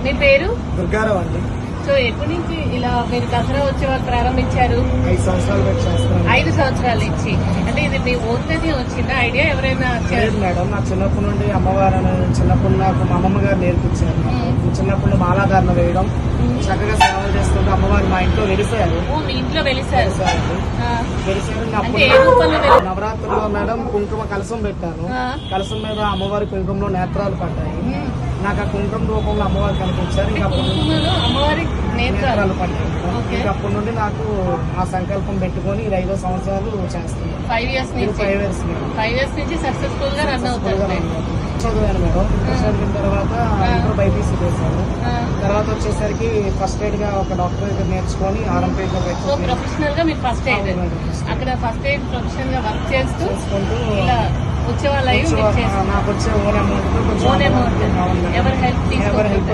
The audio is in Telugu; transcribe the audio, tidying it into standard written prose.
మీ పేరు? దుర్గారావు అండి. సో ఎప్పటి నుంచి ఇలా మీరు దసరా ఉత్సవాలు ప్రారంభించారు? 5 సంవత్సరాలు పెట్టి చేస్తున్నాను. 5 సంవత్సరాల నుంచి. అంటే ఇది మీ ఓన్గానే వచ్చిందా ఐడియా? ఎవరైనా లేదు మేడం, నా చిన్నప్పటి నుండి అమ్మవారిని చిన్నప్పుడు నాకు మా అమ్మమ్మ గారు నేర్పించారు. చిన్నప్పుడు మాలాధారణ వేయడం, చక్కగా సేవలు చేసుకుంటూ అమ్మవారు మా ఇంట్లో వెలిసారు. మీ ఇంట్లో వెలిసారు? నవరాత్రుల్లో మేడం కుంకుమ కలసం పెట్టాను. కలసం మీద అమ్మవారి కుంకుమలో నేత్రాలు పడ్డాయి. నాకు ఆ కుంకుమ రూపంలో అమ్మవారు కనిపించారు. అమ్మవారి నేత్రాలు పడ్డాయి. ఇంకా అప్పటి నుండి నాకు ఆ సంకల్పం పెట్టుకొని 5 సంవత్సరాలు చేస్తున్నాను. 5 years నుంచి సక్సెస్ఫుల్ గా రన్ అవుతారు. చదివాను మేడం. చదివిన తర్వాత ఇంటర్ బైపీసీ చేశాను. తర్వాత వచ్చేసరికి ఫస్ట్ ఎయిడ్ గా ఒక డాక్టర్ దగ్గర నేర్చుకొని ఆర్ఎంపీ ప్రొఫెషనల్ గా మీరు ఫస్ట్ ఎయిడ్ అక్కడ ఫస్ట్ ఎయిడ్ ప్రొఫెషనల్ గా వర్క్ చేసుకుంటూ ఇలా ఉత్సవాలు నాకు వచ్చే ఓన్ అమౌంట్ ఎవరి హెల్ప్